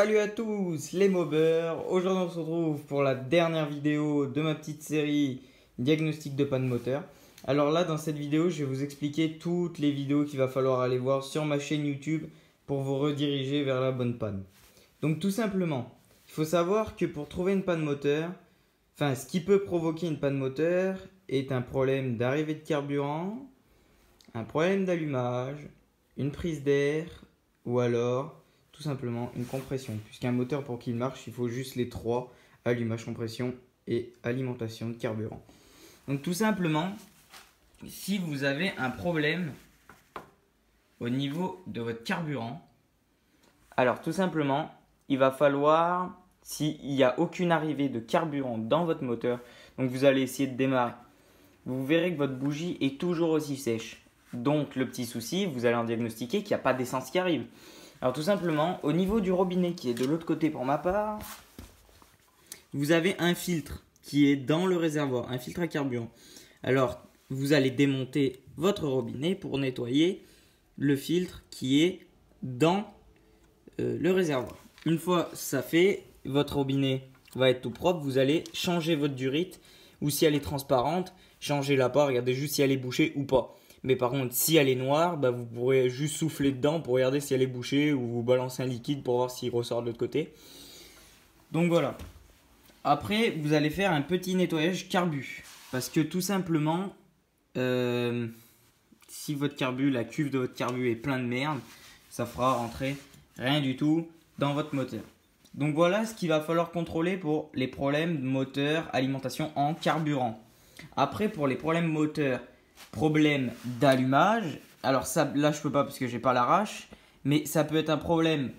Salut à tous les mobers, aujourd'hui on se retrouve pour la dernière vidéo de ma petite série diagnostic de panne moteur. Alors là dans cette vidéo je vais vous expliquer toutes les vidéos qu'il va falloir aller voir sur ma chaîne YouTube pour vous rediriger vers la bonne panne. Donc tout simplement, il faut savoir que pour trouver une panne moteur, ce qui peut provoquer une panne moteur est un problème d'arrivée de carburant, un problème d'allumage, une prise d'air ou alors tout simplement une compression. Puisqu'un moteur pour qu'il marche, il faut juste les trois: allumage, compression et alimentation de carburant. Donc tout simplement, si vous avez un problème au niveau de votre carburant, alors tout simplement, il va falloir, s'il n'y a aucune arrivée de carburant dans votre moteur, donc vous allez essayer de démarrer, vous verrez que votre bougie est toujours aussi sèche. Donc le petit souci, vous allez en diagnostiquer qu'il n'y a pas d'essence qui arrive. Alors tout simplement, au niveau du robinet qui est de l'autre côté pour ma part, vous avez un filtre qui est dans le réservoir, un filtre à carburant. Alors vous allez démonter votre robinet pour nettoyer le filtre qui est dans le réservoir. Une fois ça fait, votre robinet va être tout propre, vous allez changer votre durite ou si elle est transparente, changez-la pas, regardez juste si elle est bouchée ou pas. Mais par contre, si elle est noire, vous pourrez juste souffler dedans pour regarder si elle est bouchée ou vous balancer un liquide pour voir s'il ressort de l'autre côté. Donc voilà. Après, vous allez faire un petit nettoyage carbu. Parce que tout simplement, si votre carbu, la cuve de votre carbu est plein de merde, ça fera rentrer rien du tout dans votre moteur. Donc voilà ce qu'il va falloir contrôler pour les problèmes de moteur, alimentation en carburant. Après, pour les problèmes moteurs, problème d'allumage, alors ça là je peux pas parce que j'ai pas l'arrache, mais ça peut être un problème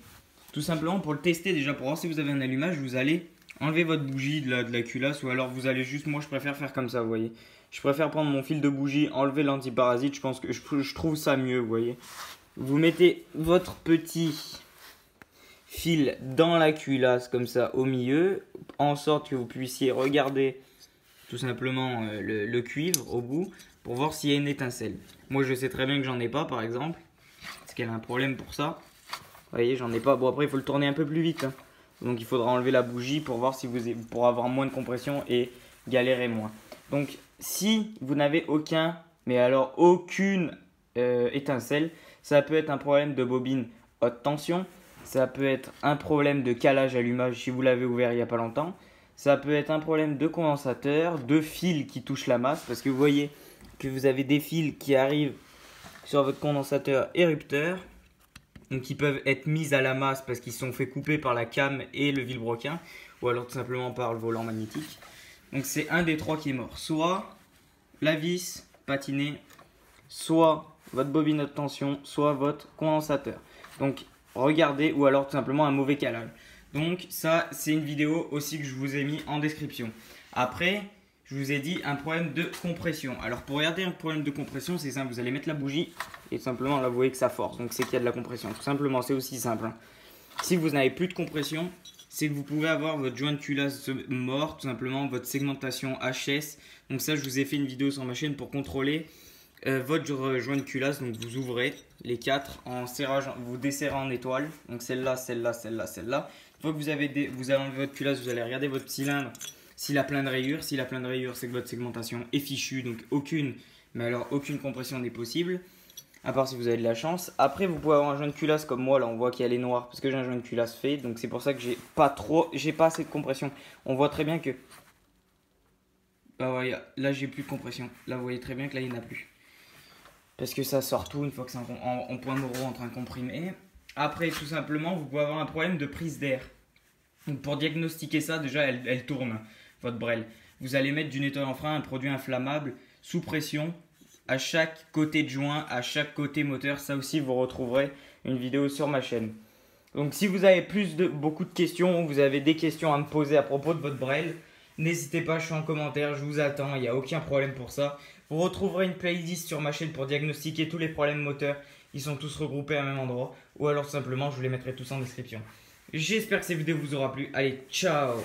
tout simplement pour le tester. Déjà pour voir si vous avez un allumage, vous allez enlever votre bougie de la culasse ou alors vous allez juste, moi je préfère faire comme ça, vous voyez, je préfère prendre mon fil de bougie, enlever l'antiparasite, je pense que je trouve ça mieux, vous voyez. Vous mettez votre petit fil dans la culasse comme ça au milieu, en sorte que vous puissiez regarder tout simplement le cuivre au bout pour voir s'il y a une étincelle. Moi je sais très bien que j'en ai pas par exemple, parce qu'elle a un problème pour ça. Vous voyez, j'en ai pas. Bon après il faut le tourner un peu plus vite, hein. Donc il faudra enlever la bougie pour voir si pour avoir moins de compression et galérer moins. Donc si vous n'avez aucune étincelle, ça peut être un problème de bobine haute tension, ça peut être un problème de calage allumage si vous l'avez ouvert il n'y a pas longtemps. Ça peut être un problème de condensateur, de fils qui touchent la masse, parce que vous voyez que vous avez des fils qui arrivent sur votre condensateur érupteur, donc qui peuvent être mis à la masse parce qu'ils sont fait couper par la came et le vilebrequin, ou alors tout simplement par le volant magnétique. Donc c'est un des trois qui est mort, soit la vis patinée, soit votre bobine haute tension, soit votre condensateur. Donc regardez, ou alors tout simplement un mauvais calage. Donc ça c'est une vidéo aussi que je vous ai mis en description. Après je vous ai dit un problème de compression. Alors pour regarder un problème de compression, c'est simple, vous allez mettre la bougie et tout simplement là vous voyez que ça force, donc c'est qu'il y a de la compression. Tout simplement, c'est aussi simple, hein. Si vous n'avez plus de compression, c'est que vous pouvez avoir votre joint de culasse mort, tout simplement votre segmentation HS. Donc ça je vous ai fait une vidéo sur ma chaîne pour contrôler votre joint de culasse. Donc vous ouvrez les quatre en serrage, vous desserrez en étoile. Donc celle-là, celle-là, celle-là, celle-là. Une fois que vous allez enlever votre culasse, vous allez regarder votre cylindre s'il a plein de rayures. S'il a plein de rayures, c'est que votre segmentation est fichue, donc aucune compression n'est possible, à part si vous avez de la chance. Après, vous pouvez avoir un joint de culasse comme moi, là on voit qu'elle est noire parce que j'ai un joint de culasse fait, donc c'est pour ça que j'ai pas assez de compression. On voit très bien que ouais, là j'ai plus de compression. Là vous voyez très bien que là il n'y en a plus. Parce que ça sort tout une fois que c'est en point de en train de comprimer. Après, tout simplement, vous pouvez avoir un problème de prise d'air. Donc pour diagnostiquer ça, déjà elle tourne, votre brel. Vous allez mettre du nettoyant frein, un produit inflammable sous pression à chaque côté de joint, à chaque côté moteur. Ça aussi vous retrouverez une vidéo sur ma chaîne. Donc si vous avez beaucoup de questions, vous avez des questions à me poser à propos de votre brel, n'hésitez pas, je suis en commentaire, je vous attends, il n'y a aucun problème pour ça. Vous retrouverez une playlist sur ma chaîne pour diagnostiquer tous les problèmes moteurs. Ils sont tous regroupés à un même endroit. Ou alors simplement je vous les mettrai tous en description. J'espère que cette vidéo vous aura plu. Allez, ciao!